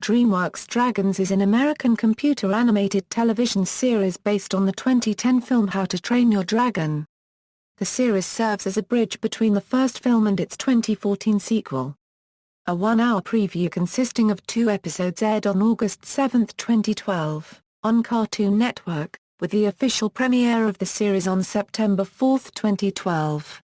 DreamWorks Dragons is an American computer-animated television series based on the 2010 film How to Train Your Dragon. The series serves as a bridge between the first film and its 2014 sequel. A one-hour preview consisting of 2 episodes aired on August 7, 2012, on Cartoon Network, with the official premiere of the series on September 4, 2012.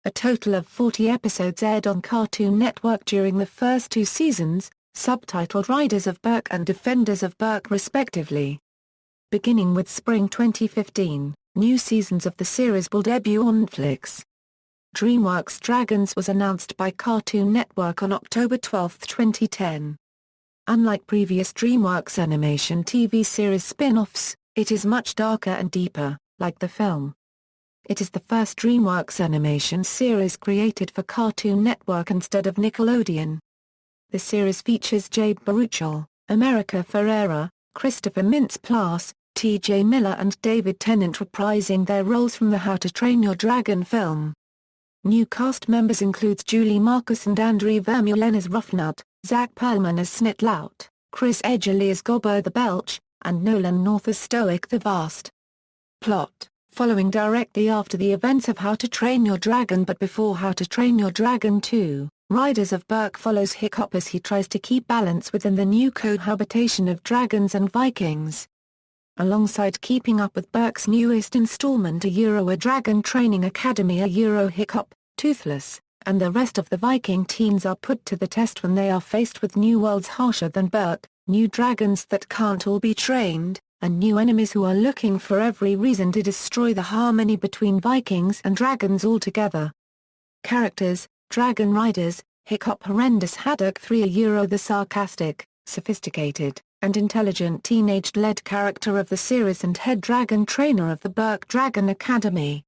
A total of 40 episodes aired on Cartoon Network during the first 2 seasons, subtitled Riders of Berk and Defenders of Berk respectively. Beginning with spring 2015, new seasons of the series will debut on Netflix. DreamWorks Dragons was announced by Cartoon Network on October 12, 2010. Unlike previous DreamWorks animation TV series spin-offs, it is much darker and deeper, like the film. It is the first DreamWorks animation series created for Cartoon Network instead of Nickelodeon. The series features Jay Baruchel, America Ferrera, Christopher Mintz-Plasse, T.J. Miller and David Tennant reprising their roles from the How to Train Your Dragon film. New cast members includes Julie Marcus and Andrew Vermeulen as Ruffnut, Zach Perlman as Snitlout, Chris Edgerly as Gobbo the Belch, and Nolan North as Stoic the Vast. Plot: following directly after the events of How to Train Your Dragon but before How to Train Your Dragon 2, Riders of Berk follows Hiccup as he tries to keep balance within the new cohabitation of dragons and Vikings. Alongside keeping up with Berk's newest installment A Dragon Training Academy Hiccup, Toothless, and the rest of the Viking teens are put to the test when they are faced with new worlds harsher than Berk, new dragons that can't all be trained, and new enemies who are looking for every reason to destroy the harmony between Vikings and dragons altogether. Characters: Dragon Riders, Hiccup Horrendous Haddock 3 the sarcastic, sophisticated, and intelligent teenage-led character of the series and head dragon trainer of the Berk Dragon Academy.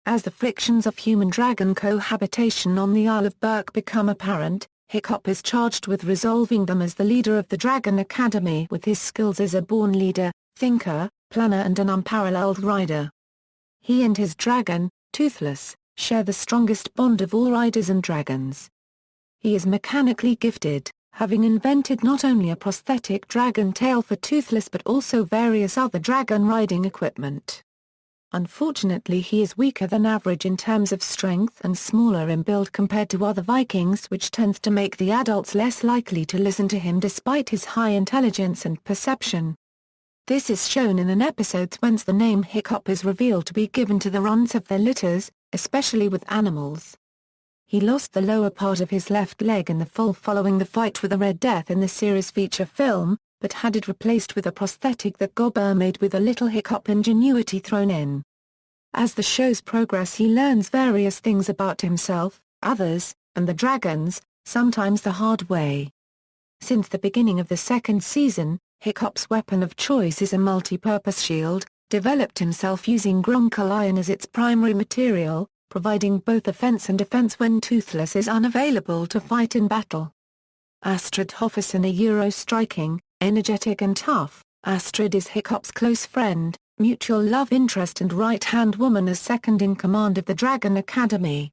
As the frictions of human-dragon cohabitation on the Isle of Berk become apparent, Hiccup is charged with resolving them as the leader of the Dragon Academy with his skills as a born leader, thinker, planner and an unparalleled rider. He and his dragon, Toothless, share the strongest bond of all riders and dragons. He is mechanically gifted, having invented not only a prosthetic dragon tail for Toothless but also various other dragon riding equipment. Unfortunately, he is weaker than average in terms of strength and smaller in build compared to other Vikings, which tends to make the adults less likely to listen to him despite his high intelligence and perception. This is shown in an episode whence the name Hiccup is revealed to be given to the runs of their litters, especially with animals. He lost the lower part of his left leg in the fall following the fight with the Red Death in the series feature film, but had it replaced with a prosthetic that Gobbo made with a little Hiccup ingenuity thrown in. As the show's progress, he learns various things about himself, others, and the dragons, sometimes the hard way. Since the beginning of the second season, Hiccup's weapon of choice is a multi-purpose shield, developed himself using Gronkel iron as its primary material, providing both offense and defense when Toothless is unavailable to fight in battle. Astrid Hofferson striking, energetic and tough, Astrid is Hiccup's close friend, mutual love interest and right-hand woman as second-in-command of the Dragon Academy.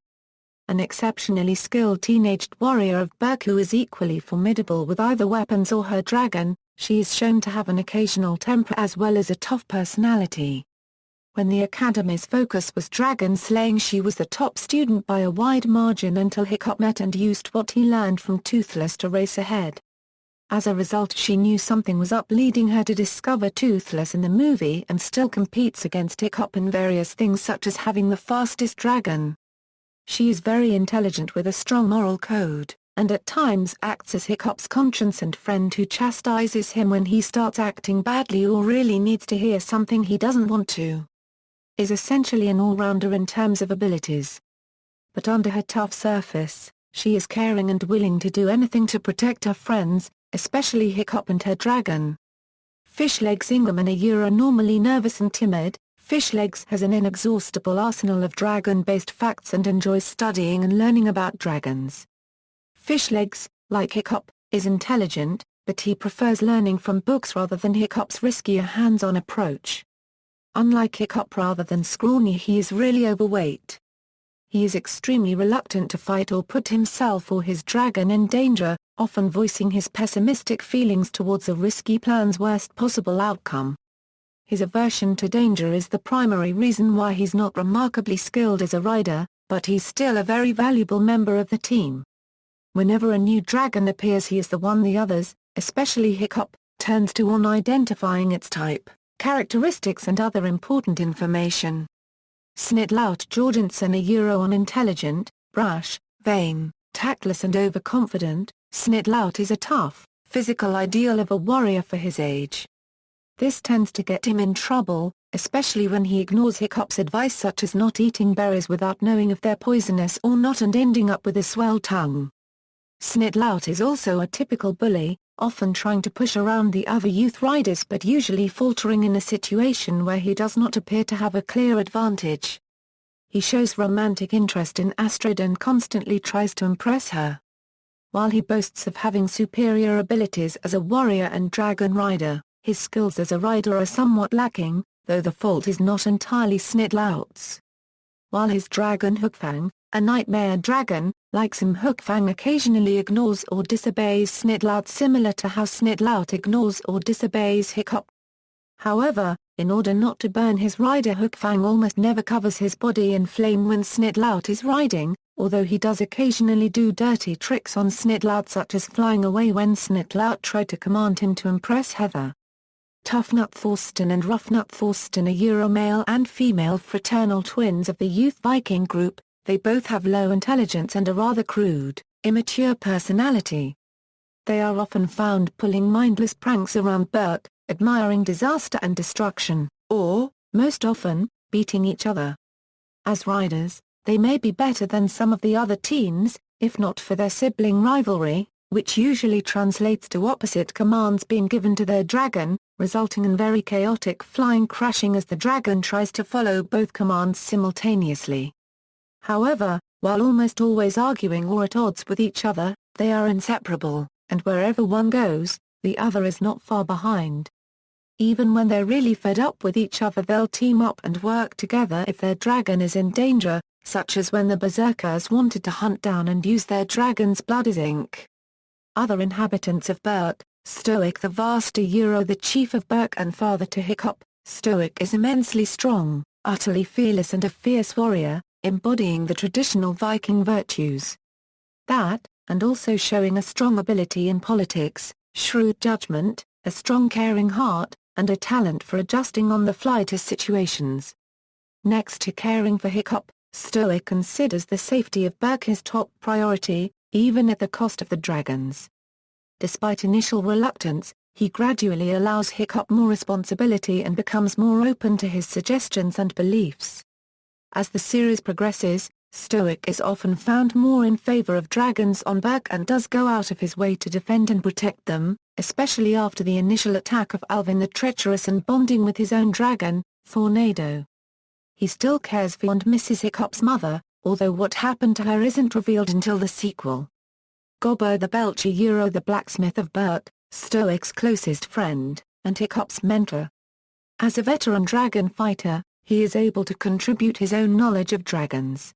An exceptionally skilled teenage warrior of Berk who is equally formidable with either weapons or her dragon, she is shown to have an occasional temper as well as a tough personality. When the Academy's focus was dragon slaying, she was the top student by a wide margin until Hiccup met and used what he learned from Toothless to race ahead. As a result, she knew something was up, leading her to discover Toothless in the movie and still competes against Hiccup in various things such as having the fastest dragon. She is very intelligent with a strong moral code, and at times acts as Hiccup's conscience and friend who chastises him when he starts acting badly or really needs to hear something he doesn't want to. Is essentially an all-rounder in terms of abilities. But under her tough surface, she is caring and willing to do anything to protect her friends, especially Hiccup and her dragon. Fishlegs Ingham normally nervous and timid, Fishlegs has an inexhaustible arsenal of dragon-based facts and enjoys studying and learning about dragons. Fishlegs, like Hiccup, is intelligent, but he prefers learning from books rather than Hiccup's riskier hands-on approach. Unlike Hiccup, rather than scrawny, he is really overweight. He is extremely reluctant to fight or put himself or his dragon in danger, often voicing his pessimistic feelings towards a risky plan's worst possible outcome. His aversion to danger is the primary reason why he's not remarkably skilled as a rider, but he's still a very valuable member of the team. Whenever a new dragon appears, he is the one the others, especially Hiccup, turns to on identifying its type, characteristics and other important information. Snitlout Jorgensen, a Euro on intelligent, brash, vain, tactless and overconfident, Snitlout is a tough, physical ideal of a warrior for his age. This tends to get him in trouble, especially when he ignores Hiccup's advice such as not eating berries without knowing if they're poisonous or not and ending up with a swell tongue. Snitlout is also a typical bully, often trying to push around the other youth riders but usually faltering in a situation where he does not appear to have a clear advantage. He shows romantic interest in Astrid and constantly tries to impress her. While he boasts of having superior abilities as a warrior and dragon rider, his skills as a rider are somewhat lacking, though the fault is not entirely Snitlout's. While his dragon Hookfang, a nightmare dragon, likes him, Hookfang occasionally ignores or disobeys Snitlout, similar to how Snitlout ignores or disobeys Hiccup. However, in order not to burn his rider, Hookfang almost never covers his body in flame when Snitlout is riding, although he does occasionally do dirty tricks on Snitlout such as flying away when Snitlout tried to command him to impress Heather. Toughnut Thorsten and Roughnut Thorsten are Euro male and female fraternal twins of the youth Viking group. They both have low intelligence and a rather crude, immature personality. They are often found pulling mindless pranks around Berk, admiring disaster and destruction, or, most often, beating each other. As riders, they may be better than some of the other teens, if not for their sibling rivalry, which usually translates to opposite commands being given to their dragon, resulting in very chaotic flying crashing as the dragon tries to follow both commands simultaneously. However, while almost always arguing or at odds with each other, they are inseparable, and wherever one goes, the other is not far behind. Even when they're really fed up with each other, they'll team up and work together if their dragon is in danger, such as when the Berserkers wanted to hunt down and use their dragon's blood as ink. Other inhabitants of Berk: Stoic the Vaster Euro, the chief of Berk and father to Hiccup. Stoic is immensely strong, utterly fearless and a fierce warrior, embodying the traditional Viking virtues. That, and also showing a strong ability in politics, shrewd judgment, a strong caring heart, and a talent for adjusting on the fly to situations. Next to caring for Hiccup, Stoic considers the safety of Berk his top priority, even at the cost of the dragons. Despite initial reluctance, he gradually allows Hiccup more responsibility and becomes more open to his suggestions and beliefs. As the series progresses, Stoic is often found more in favor of dragons on Berk and does go out of his way to defend and protect them, especially after the initial attack of Alvin the Treacherous and bonding with his own dragon, Tornado. He still cares for and misses Hiccup's mother, although what happened to her isn't revealed until the sequel. Gobbo the Belcher Euro, the blacksmith of Berk, Stoic's closest friend, and Hiccup's mentor. As a veteran dragon fighter, he is able to contribute his own knowledge of dragons.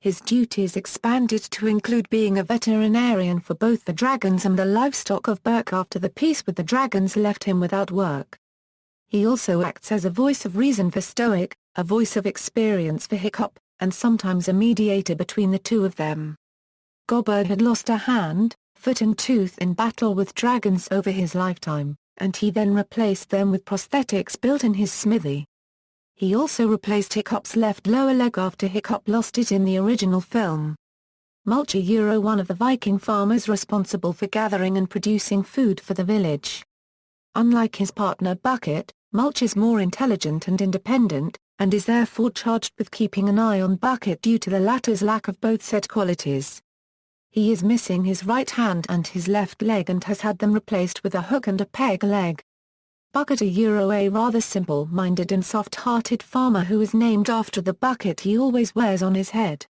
His duties expanded to include being a veterinarian for both the dragons and the livestock of Berk after the peace with the dragons left him without work. He also acts as a voice of reason for Stoic, a voice of experience for Hiccup, and sometimes a mediator between the two of them. Gobbo had lost a hand, foot and tooth in battle with dragons over his lifetime, and he then replaced them with prosthetics built in his smithy. He also replaced Hiccup's left lower leg after Hiccup lost it in the original film. Mulcher Euro, one of the Viking farmers responsible for gathering and producing food for the village. Unlike his partner Bucket, Mulch is more intelligent and independent, and is therefore charged with keeping an eye on Bucket due to the latter's lack of both said qualities. He is missing his right hand and his left leg and has had them replaced with a hook and a peg leg. Bucket, a rather simple-minded and soft-hearted farmer who is named after the bucket he always wears on his head.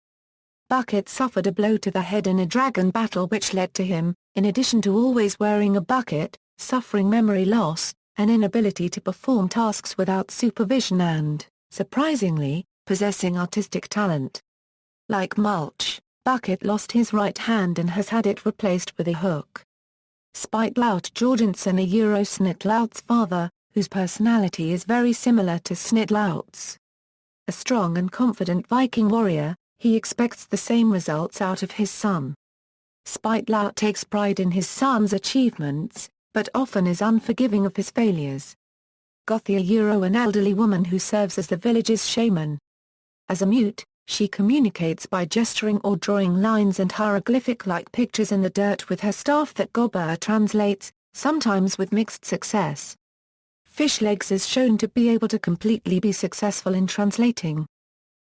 Bucket suffered a blow to the head in a dragon battle which led to him, in addition to always wearing a bucket, suffering memory loss, an inability to perform tasks without supervision and, surprisingly, possessing artistic talent. Like Mulch, bucket lost his right hand and has had it replaced with a hook. Spitelout Jorgensen, a Snitlout's father, whose personality is very similar to Snitlout's. A strong and confident Viking warrior, he expects the same results out of his son. Spitelout takes pride in his son's achievements, but often is unforgiving of his failures. Gothia, an elderly woman who serves as the village's shaman. As a mute, she communicates by gesturing or drawing lines and hieroglyphic-like pictures in the dirt with her staff that Gobber translates, sometimes with mixed success. Fishlegs is shown to be able to completely be successful in translating.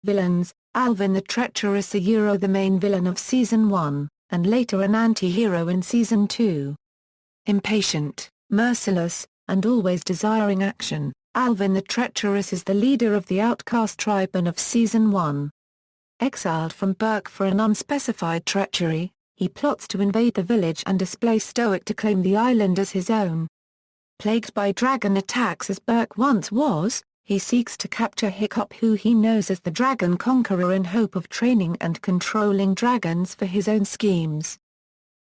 Villains: Alvin the Treacherous, the main villain of Season 1, and later an anti-hero in Season 2. Impatient, merciless, and always desiring action, Alvin the Treacherous is the leader of the outcast tribe and of Season 1. Exiled from Berk for an unspecified treachery, he plots to invade the village and display Stoic to claim the island as his own. Plagued by dragon attacks as Berk once was, he seeks to capture Hiccup, who he knows as the Dragon Conqueror, in hope of training and controlling dragons for his own schemes.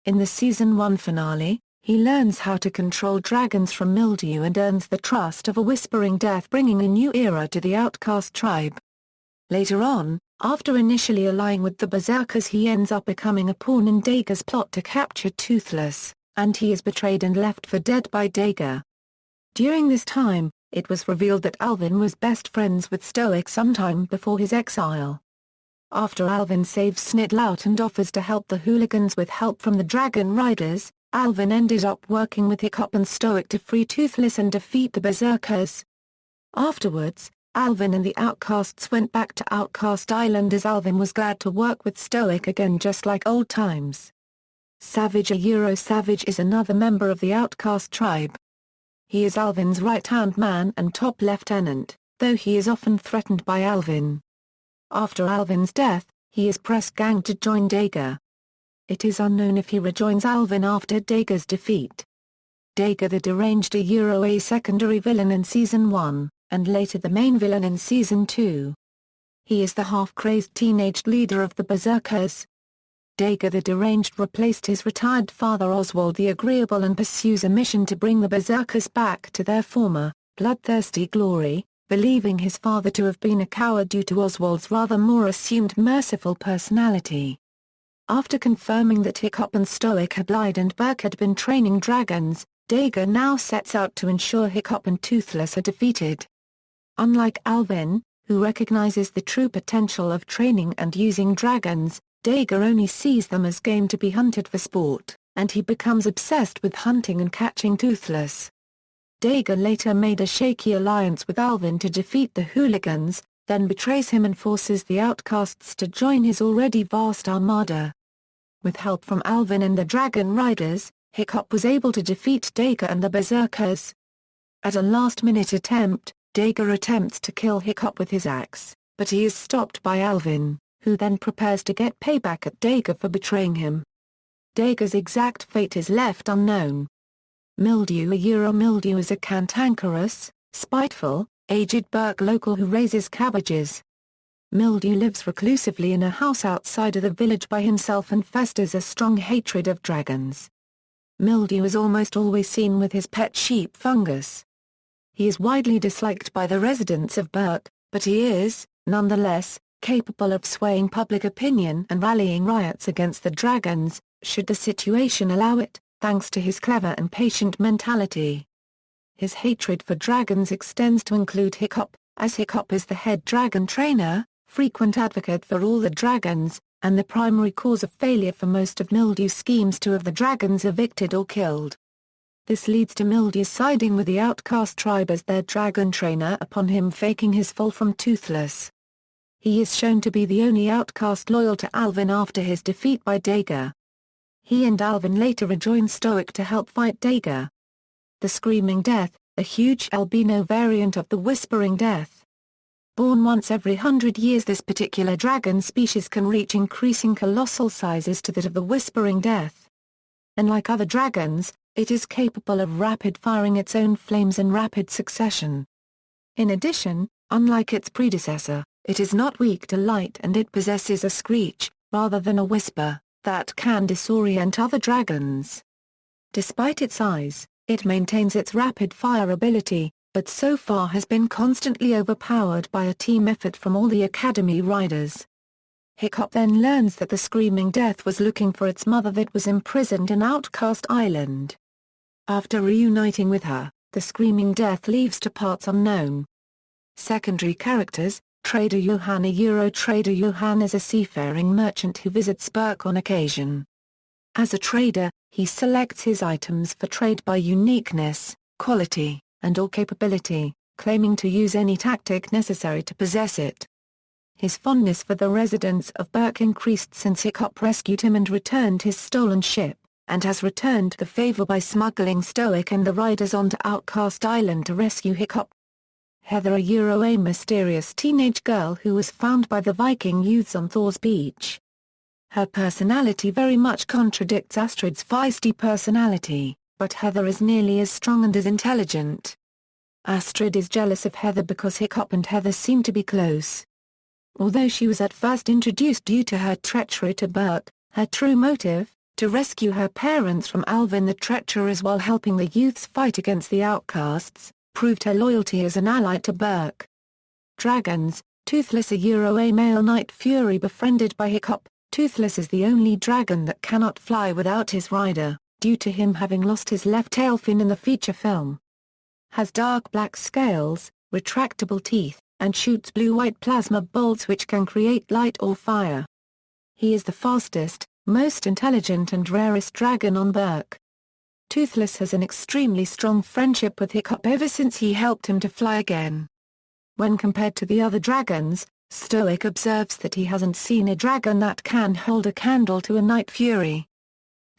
In the Season 1 finale, he learns how to control dragons from Mildew and earns the trust of a Whispering Death, bringing a new era to the outcast tribe. Later on, after initially allying with the Berserkers, he ends up becoming a pawn in Dager's plot to capture Toothless, and he is betrayed and left for dead by Dager. During this time, it was revealed that Alvin was best friends with Stoic sometime before his exile. After Alvin saves Snitlout and offers to help the hooligans with help from the Dragon Riders, Alvin ended up working with Hiccup and Stoic to free Toothless and defeat the Berserkers. Afterwards, Alvin and the Outcasts went back to Outcast Island as Alvin was glad to work with Stoic again, just like old times. Savage, Savage is another member of the Outcast tribe. He is Alvin's right-hand man and top lieutenant, though he is often threatened by Alvin. After Alvin's death, he is press-ganged to join Dager. It is unknown if he rejoins Alvin after Dager's defeat. Dager the Deranged, a secondary villain in Season 1, and later the main villain in Season 2. He is the half-crazed teenage leader of the Berserkers. Dager the Deranged replaced his retired father Oswald the Agreeable and pursues a mission to bring the Berserkers back to their former, bloodthirsty glory, believing his father to have been a coward due to Oswald's rather more assumed merciful personality. After confirming that Hiccup and Stoic had lied and Berk had been training dragons, Dager now sets out to ensure Hiccup and Toothless are defeated. Unlike Alvin, who recognizes the true potential of training and using dragons, Dager only sees them as game to be hunted for sport, and he becomes obsessed with hunting and catching Toothless. Dager later made a shaky alliance with Alvin to defeat the hooligans, then betrays him and forces the outcasts to join his already vast armada. With help from Alvin and the Dragon Riders, Hiccup was able to defeat Dager and the Berserkers. At a last-minute attempt, Dager attempts to kill Hiccup with his axe, but he is stopped by Alvin, who then prepares to get payback at Dager for betraying him. Dager's exact fate is left unknown. Mildew, Mildew is a cantankerous, spiteful, aged Berk local who raises cabbages. Mildew lives reclusively in a house outside of the village by himself and festers a strong hatred of dragons. Mildew is almost always seen with his pet sheep Fungus. He is widely disliked by the residents of Berk, but he is, nonetheless, capable of swaying public opinion and rallying riots against the dragons, should the situation allow it, thanks to his clever and patient mentality. His hatred for dragons extends to include Hiccup, as Hiccup is the head dragon trainer, frequent advocate for all the dragons, and the primary cause of failure for most of Mildew's schemes to have the dragons evicted or killed. This leads to Mildew siding with the outcast tribe as their dragon trainer upon him faking his fall from Toothless. He is shown to be the only outcast loyal to Alvin after his defeat by Dager. He and Alvin later rejoin Stoic to help fight Dager. The Screaming Death, a huge albino variant of the Whispering Death. Born once every 100 years, this particular dragon species can reach increasing colossal sizes to that of the Whispering Death. Unlike other dragons, it is capable of rapid firing its own flames in rapid succession. In addition, unlike its predecessor, it is not weak to light and it possesses a screech, rather than a whisper, that can disorient other dragons. Despite its size, it maintains its rapid-fire ability, but so far has been constantly overpowered by a team effort from all the Academy riders. Hiccup then learns that the Screaming Death was looking for its mother that was imprisoned in Outcast Island. After reuniting with her, the Screaming Death leaves to parts unknown. Secondary characters: Trader Johann. Trader Johann is a seafaring merchant who visits Berk on occasion. As a trader, he selects his items for trade by uniqueness, quality, and/or capability, claiming to use any tactic necessary to possess it. His fondness for the residents of Berk increased since Hiccup rescued him and returned his stolen ship, and has returned the favor by smuggling Stoic and the riders onto Outcast Island to rescue Hiccup. Heather. A mysterious teenage girl who was found by the Viking youths on Thor's beach. Her personality very much contradicts Astrid's feisty personality, but Heather is nearly as strong and as intelligent. Astrid is jealous of Heather because Hiccup and Heather seem to be close. Although she was at first introduced due to her treachery to Berk, her true motive, to rescue her parents from Alvin the Treacherous while helping the youths fight against the outcasts, proved her loyalty as an ally to Berk. Dragons. Toothless. A male Night Fury befriended by Hiccup. Toothless is the only dragon that cannot fly without his rider, due to him having lost his left tail fin in the feature film. Has dark black scales, retractable teeth, and shoots blue-white plasma bolts which can create light or fire. He is the fastest, most intelligent and rarest dragon on Berk. Toothless has an extremely strong friendship with Hiccup ever since he helped him to fly again. When compared to the other dragons, Stoic observes that he hasn't seen a dragon that can hold a candle to a Night Fury.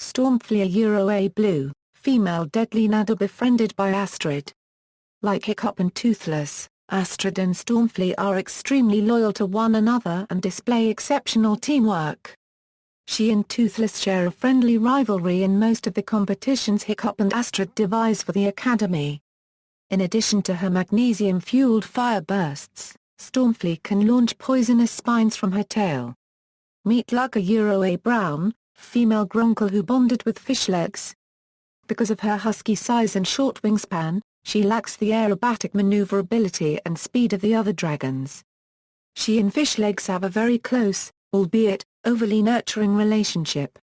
Stormflea. A blue, female deadly nada befriended by Astrid. Like Hiccup and Toothless, Astrid and Stormflea are extremely loyal to one another and display exceptional teamwork. She and Toothless share a friendly rivalry in most of the competitions Hiccup and Astrid devise for the Academy. In addition to her magnesium-fueled fire bursts, Stormflea can launch poisonous spines from her tail. Meet Lugger. A brown, female Gronkle who bonded with Fishlegs. Because of her husky size and short wingspan, she lacks the aerobatic maneuverability and speed of the other dragons. She and Fishlegs have a very close, albeit overly nurturing relationship.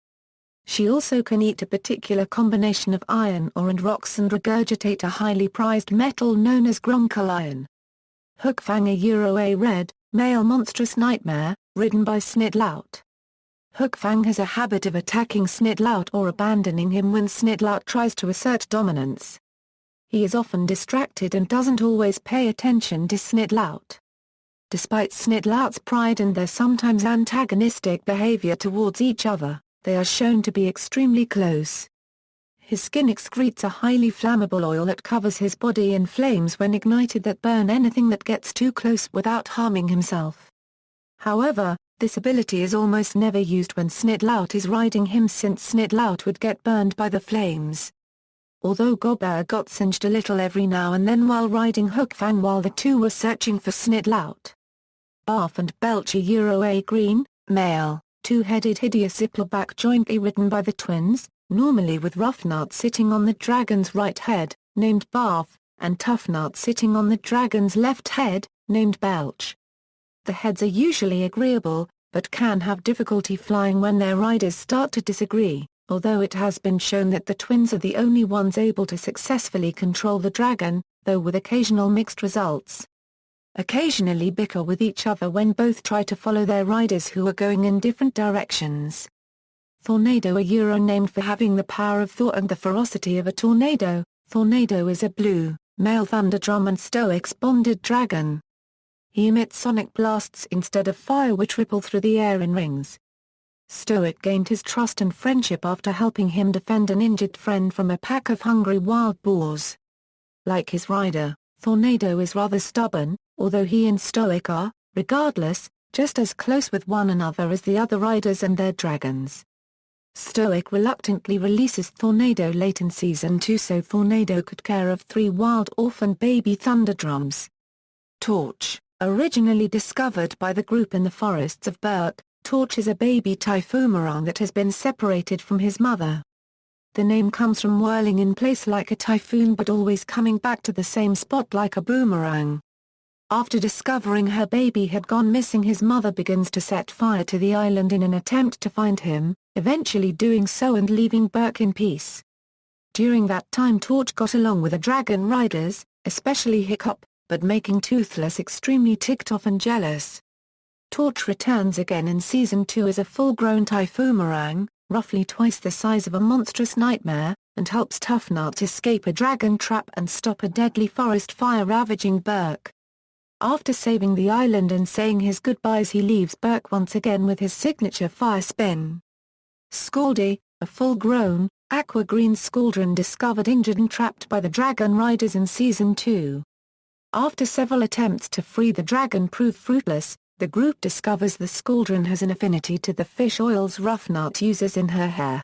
She also can eat a particular combination of iron ore and rocks and regurgitate a highly prized metal known as Gronkle iron. Hookfang. A red, male monstrous nightmare, ridden by Snitlout. Hookfang has a habit of attacking Snitlout or abandoning him when Snitlout tries to assert dominance. He is often distracted and doesn't always pay attention to Snitlout. Despite Snitlout's pride and their sometimes antagonistic behavior towards each other, they are shown to be extremely close. His skin excretes a highly flammable oil that covers his body in flames when ignited that burn anything that gets too close without harming himself. However, this ability is almost never used when Snitlout is riding him since Snitlout would get burned by the flames. Although Gobber got singed a little every now and then while riding Hookfang while the two were searching for Snitlout. Barf and Belch. A green, male, two-headed hideous Zippleback jointly ridden by the twins, normally with Roughnut sitting on the dragon's right head, named Barf, and Toughnut sitting on the dragon's left head, named Belch. The heads are usually agreeable, but can have difficulty flying when their riders start to disagree, although it has been shown that the twins are the only ones able to successfully control the dragon, though with occasional mixed results. Occasionally bicker with each other when both try to follow their riders who are going in different directions. Tornado. Named for having the power of Thor and the ferocity of a tornado, Tornado is a blue, male Thunderdrum and Stoic's bonded dragon. He emits sonic blasts instead of fire which ripple through the air in rings. Stoic gained his trust and friendship after helping him defend an injured friend from a pack of hungry wild boars. Like his rider, Tornado is rather stubborn, although he and Stoic are, regardless, just as close with one another as the other riders and their dragons. Stoic reluctantly releases Tornado late in Season 2 so Tornado could care of 3 wild orphan baby Thunderdrums. Torch. Originally discovered by the group in the forests of Berk, Torch is a baby typhoomerang that has been separated from his mother. The name comes from whirling in place like a typhoon but always coming back to the same spot like a boomerang. After discovering her baby had gone missing, his mother begins to set fire to the island in an attempt to find him, eventually doing so and leaving Berk in peace. During that time Torch got along with the dragon riders, especially Hiccup, but making Toothless extremely ticked off and jealous. Torch returns again in Season 2 as a full-grown typhoomerang, roughly twice the size of a monstrous nightmare, and helps Toughnut escape a dragon trap and stop a deadly forest fire ravaging Berk. After saving the island and saying his goodbyes, he leaves Berk once again with his signature fire spin. Scaldy, a full-grown, aqua-green Scaldron discovered injured and trapped by the dragon riders in Season 2. After several attempts to free the dragon prove fruitless, the group discovers the Scaldron has an affinity to the fish oils Roughnut uses in her hair.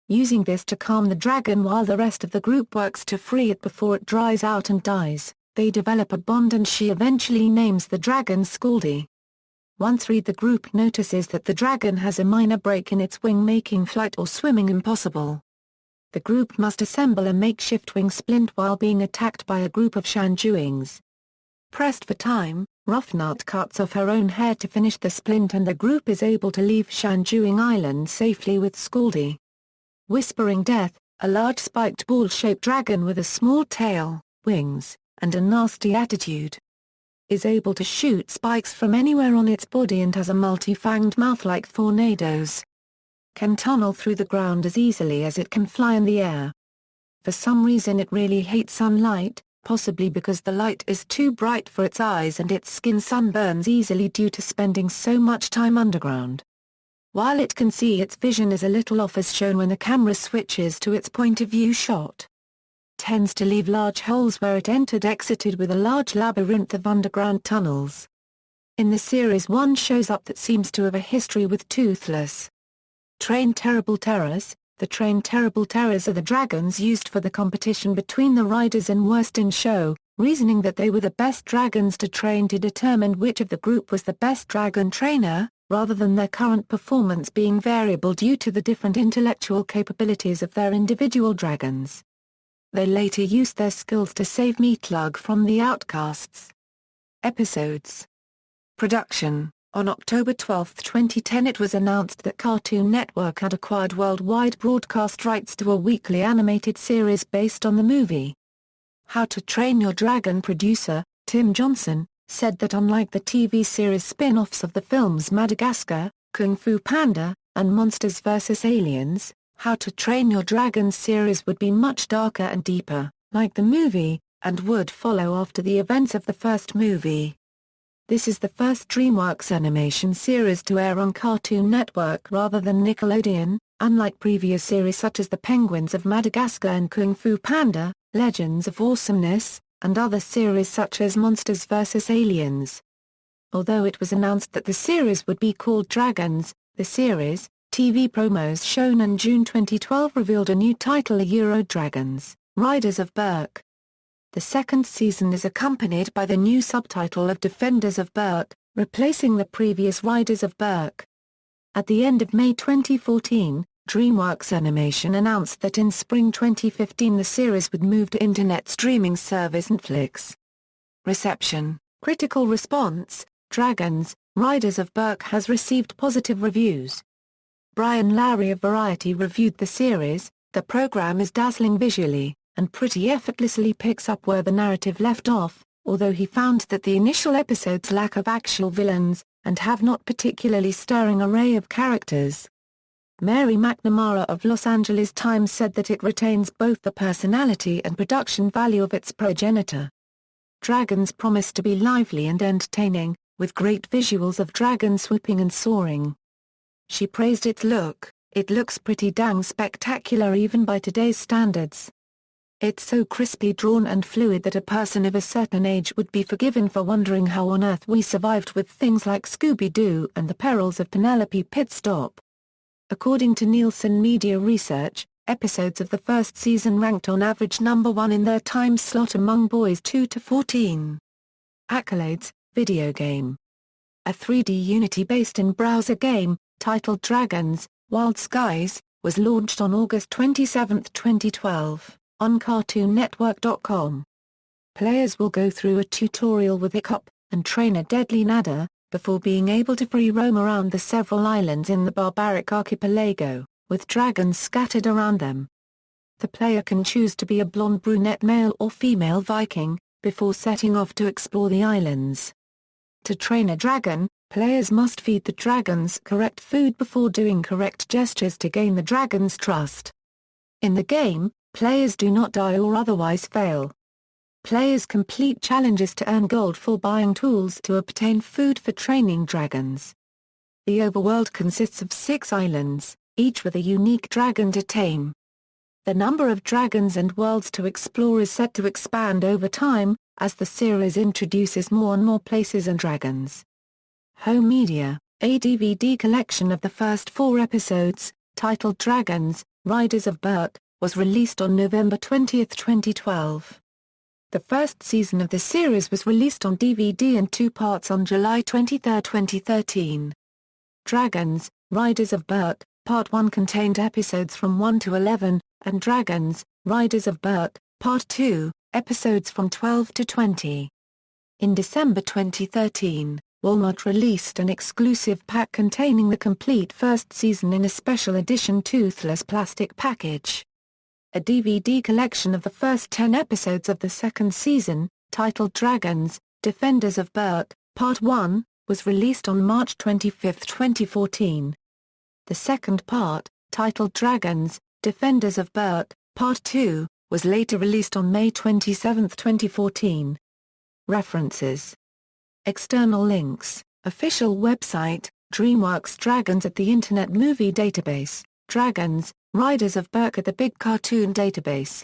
Using this to calm the dragon while the rest of the group works to free it before it dries out and dies, they develop a bond and she eventually names the dragon Scaldy. Once freed, the group notices that the dragon has a minor break in its wing, making flight or swimming impossible. The group must assemble a makeshift wing splint while being attacked by a group of Shanjuings. Pressed for time, Roughnut cuts off her own hair to finish the splint and the group is able to leave Shanjuing Island safely with Scaldy. Whispering Death, a large spiked ball-shaped dragon with a small tail, wings, and a nasty attitude, is able to shoot spikes from anywhere on its body and has a multi-fanged mouth like tornadoes. Can tunnel through the ground as easily as it can fly in the air. For some reason it really hates sunlight, possibly because the light is too bright for its eyes and its skin sunburns easily due to spending so much time underground. While it can see, its vision is a little off as shown when the camera switches to its point of view shot. Tends to leave large holes where it exited with a large labyrinth of underground tunnels. In the series, one shows up that seems to have a history with Toothless. Train Terrible Terrors. The Train Terrible Terrors are the dragons used for the competition between the riders in Worston Show, reasoning that they were the best dragons to train to determine which of the group was the best dragon trainer, rather than their current performance being variable due to the different intellectual capabilities of their individual dragons. They later used their skills to save Meatlug from the outcasts. Episodes. Production. On October 12, 2010, it was announced that Cartoon Network had acquired worldwide broadcast rights to a weekly animated series based on the movie. How to Train Your Dragon producer, Tim Johnson, said that unlike the TV series spin-offs of the films Madagascar, Kung Fu Panda, and Monsters vs. Aliens, How to Train Your Dragon series would be much darker and deeper, like the movie, and would follow after the events of the first movie. This is the first DreamWorks animation series to air on Cartoon Network rather than Nickelodeon, unlike previous series such as The Penguins of Madagascar and Kung Fu Panda, Legends of Awesomeness, and other series such as Monsters vs. Aliens. Although it was announced that the series would be called Dragons, the series, TV promos shown in June 2012 revealed a new title: Dragons, Riders of Berk. The second season is accompanied by the new subtitle of Defenders of Berk, replacing the previous Riders of Berk. At the end of May 2014, DreamWorks Animation announced that in spring 2015 the series would move to internet streaming service Netflix. Reception. Critical response. Dragons, Riders of Berk has received positive reviews. Brian Lowry of Variety reviewed the series. The program is dazzling visually, and pretty effortlessly picks up where the narrative left off, although he found that the initial episodes lack of actual villains, and have not particularly stirring array of characters. Mary McNamara of Los Angeles Times said that it retains both the personality and production value of its progenitor. Dragons promise to be lively and entertaining, with great visuals of dragons swooping and soaring. She praised its look. It looks pretty dang spectacular even by today's standards. It's so crisply drawn and fluid that a person of a certain age would be forgiven for wondering how on earth we survived with things like Scooby-Doo and the Perils of Penelope Pitstop. According to Nielsen Media Research, episodes of the first season ranked on average number 1 in their time slot among boys 2 to 14. Accolades, video game. a 3D Unity-based in-browser game, titled Dragons, Wild Skies, was launched on August 27, 2012, on CartoonNetwork.com. Players will go through a tutorial with a cop, and train a deadly nadder, before being able to free roam around the several islands in the barbaric archipelago, with dragons scattered around them. The player can choose to be a blonde brunette male or female Viking, before setting off to explore the islands. To train a dragon, players must feed the dragons correct food before doing correct gestures to gain the dragon's trust. In the game, players do not die or otherwise fail. Players complete challenges to earn gold for buying tools to obtain food for training dragons. The overworld consists of 6 islands, each with a unique dragon to tame. The number of dragons and worlds to explore is set to expand over time, as the series introduces more and more places and dragons. Home media, a DVD collection of the first 4 episodes, titled Dragons, Riders of Berk, was released on November 20, 2012. The first season of the series was released on DVD in 2 parts on July 23, 2013. Dragons, Riders of Berk, Part 1 contained episodes from 1 to 11, and Dragons, Riders of Berk, Part 2, episodes from 12 to 20. In December 2013, Walmart released an exclusive pack containing the complete first season in a special edition toothless plastic package. A DVD collection of the first 10 episodes of the second season, titled Dragons, Defenders of Berk, Part 1, was released on March 25, 2014. The second part, titled Dragons, Defenders of Berk, Part 2, was later released on May 27, 2014. References. External links, official website, DreamWorks Dragons at the Internet Movie Database, Dragons, Riders of Berk at the Big Cartoon Database.